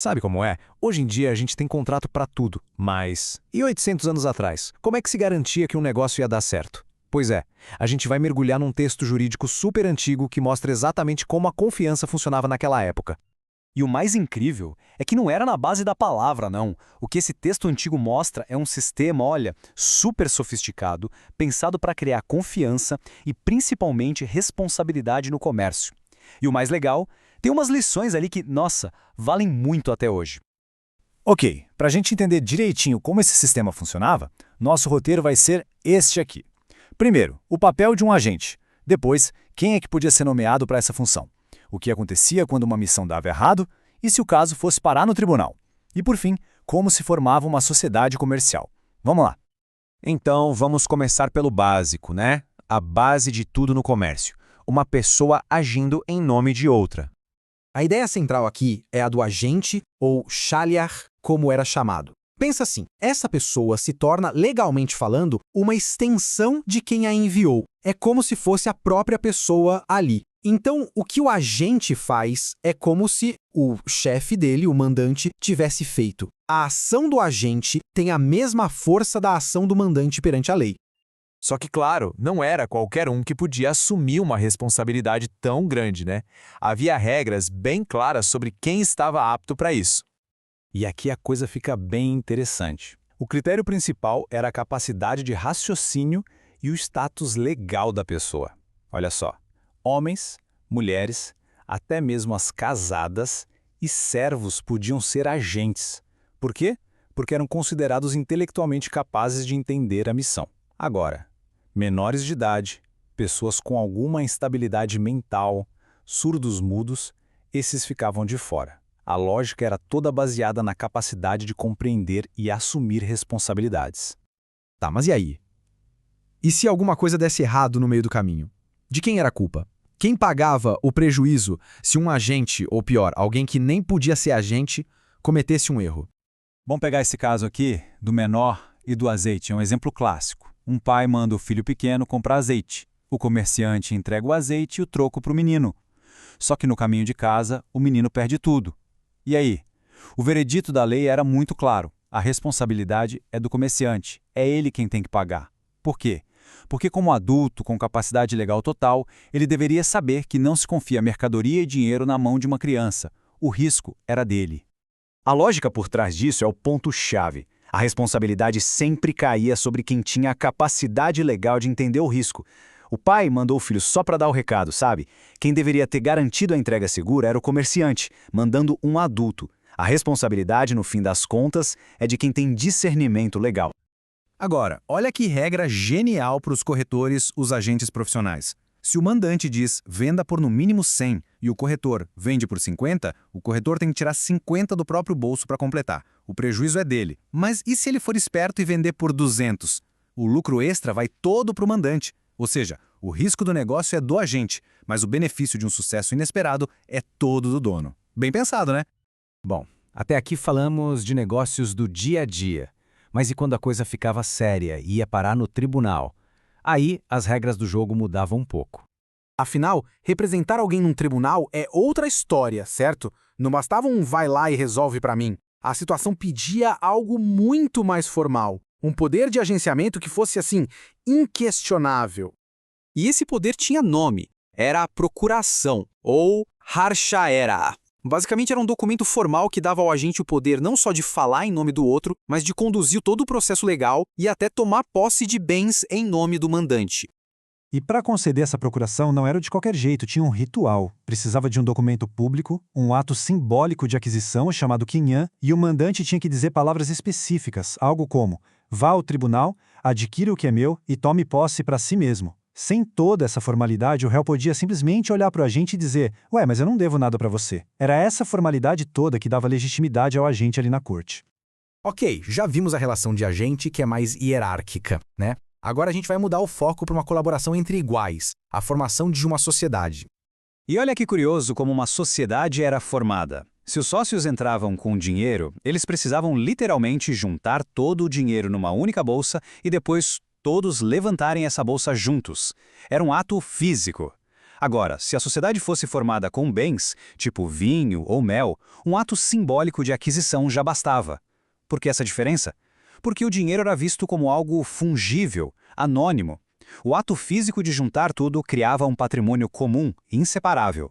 Sabe como é? Hoje em dia a gente tem contrato para tudo, mas e 800 anos atrás? Como é que se garantia que um negócio ia dar certo? Pois é, a gente vai mergulhar num texto jurídico super antigo que mostra exatamente como a confiança funcionava naquela época. E o mais incrível é que não era na base da palavra, não. O que esse texto antigo mostra é um sistema, olha, super sofisticado, pensado para criar confiança e principalmente responsabilidade no comércio. E o mais legal, tem umas lições ali que, nossa, valem muito até hoje. Ok, para a gente entender direitinho como esse sistema funcionava, nosso roteiro vai ser este aqui. Primeiro, o papel de um agente. Depois, quem é que podia ser nomeado para essa função? O que acontecia quando uma missão dava errado e se o caso fosse parar no tribunal. E por fim, como se formava uma sociedade comercial. Vamos lá. Então vamos começar pelo básico, né? A base de tudo no comércio. Uma pessoa agindo em nome de outra. A ideia central aqui é a do agente, ou shaliach, como era chamado. Pensa assim, essa pessoa se torna, legalmente falando, uma extensão de quem a enviou. É como se fosse a própria pessoa ali. Então, o que o agente faz é como se o chefe dele, o mandante, tivesse feito. A ação do agente tem a mesma força da ação do mandante perante a lei. Só que, claro, não era qualquer um que podia assumir uma responsabilidade tão grande, né? Havia regras bem claras sobre quem estava apto para isso. E aqui a coisa fica bem interessante. O critério principal era a capacidade de raciocínio e o status legal da pessoa. Olha só, homens, mulheres, até mesmo as casadas e servos podiam ser agentes. Por quê? Porque eram considerados intelectualmente capazes de entender a missão. Agora, menores de idade, pessoas com alguma instabilidade mental, surdos mudos, esses ficavam de fora. A lógica era toda baseada na capacidade de compreender e assumir responsabilidades. Tá, mas e aí? E se alguma coisa desse errado no meio do caminho? De quem era a culpa? Quem pagava o prejuízo se um agente, ou pior, alguém que nem podia ser agente, cometesse um erro? Vamos pegar esse caso aqui do menor e do azeite, é um exemplo clássico. Um pai manda o filho pequeno comprar azeite. O comerciante entrega o azeite e o troco para o menino. Só que no caminho de casa, o menino perde tudo. E aí? O veredito da lei era muito claro. A responsabilidade é do comerciante. É ele quem tem que pagar. Por quê? Porque como adulto com capacidade legal total, ele deveria saber que não se confia mercadoria e dinheiro na mão de uma criança. O risco era dele. A lógica por trás disso é o ponto-chave. A responsabilidade sempre caía sobre quem tinha a capacidade legal de entender o risco. O pai mandou o filho só para dar o recado, sabe? Quem deveria ter garantido a entrega segura era o comerciante, mandando um adulto. A responsabilidade, no fim das contas, é de quem tem discernimento legal. Agora, olha que regra genial para os corretores, os agentes profissionais. Se o mandante diz venda por no mínimo 100 e o corretor vende por 50, o corretor tem que tirar 50 do próprio bolso para completar. O prejuízo é dele. Mas e se ele for esperto e vender por 200? O lucro extra vai todo para o mandante. Ou seja, o risco do negócio é do agente, mas o benefício de um sucesso inesperado é todo do dono. Bem pensado, né? Bom, até aqui falamos de negócios do dia a dia. Mas e quando a coisa ficava séria e ia parar no tribunal? Aí as regras do jogo mudavam um pouco. Afinal, representar alguém num tribunal é outra história, certo? Não bastava um vai lá e resolve para mim. A situação pedia algo muito mais formal. Um poder de agenciamento que fosse, assim, inquestionável. E esse poder tinha nome. Era a procuração, ou harshaera. Basicamente era um documento formal que dava ao agente o poder não só de falar em nome do outro, mas de conduzir todo o processo legal e até tomar posse de bens em nome do mandante. E para conceder essa procuração não era de qualquer jeito, tinha um ritual. Precisava de um documento público, um ato simbólico de aquisição chamado quinhã, e o mandante tinha que dizer palavras específicas, algo como: vá ao tribunal, adquira o que é meu e tome posse para si mesmo. Sem toda essa formalidade, o réu podia simplesmente olhar para o agente e dizer: ué, mas eu não devo nada para você. Era essa formalidade toda que dava legitimidade ao agente ali na corte. Ok, já vimos a relação de agente que é mais hierárquica, né? Agora a gente vai mudar o foco para uma colaboração entre iguais, a formação de uma sociedade. E olha que curioso como uma sociedade era formada. Se os sócios entravam com dinheiro, eles precisavam literalmente juntar todo o dinheiro numa única bolsa e depois todos levantarem essa bolsa juntos. Era um ato físico. Agora, se a sociedade fosse formada com bens, tipo vinho ou mel, um ato simbólico de aquisição já bastava. Por que essa diferença? Porque o dinheiro era visto como algo fungível, anônimo. O ato físico de juntar tudo criava um patrimônio comum, inseparável.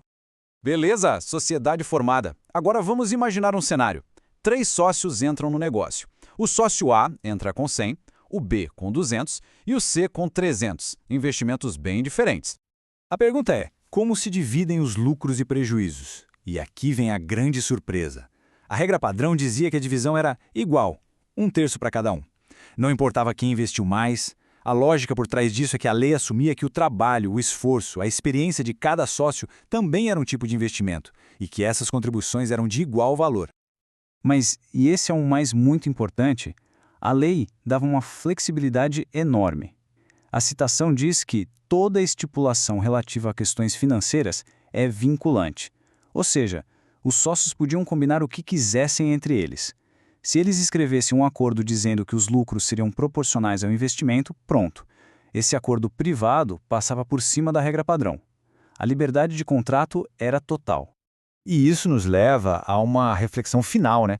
Beleza, sociedade formada. Agora vamos imaginar um cenário. 3 sócios entram no negócio. O sócio A entra com 100, o B com 200 e o C com 300, investimentos bem diferentes. A pergunta é, como se dividem os lucros e prejuízos? E aqui vem a grande surpresa. A regra padrão dizia que a divisão era igual, 1/3 para cada um. Não importava quem investiu mais. A lógica por trás disso é que a lei assumia que o trabalho, o esforço, a experiência de cada sócio também era um tipo de investimento e que essas contribuições eram de igual valor. Mas, e esse é um mais muito importante, a lei dava uma flexibilidade enorme. A citação diz que toda estipulação relativa a questões financeiras é vinculante. Ou seja, os sócios podiam combinar o que quisessem entre eles. Se eles escrevessem um acordo dizendo que os lucros seriam proporcionais ao investimento, pronto. Esse acordo privado passava por cima da regra padrão. A liberdade de contrato era total. E isso nos leva a uma reflexão final, né?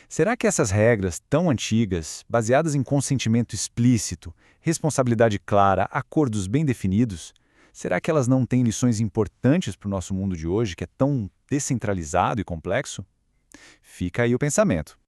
Será que essas regras tão antigas, baseadas em consentimento explícito, responsabilidade clara, acordos bem definidos, será que elas não têm lições importantes para o nosso mundo de hoje, que é tão descentralizado e complexo? Fica aí o pensamento.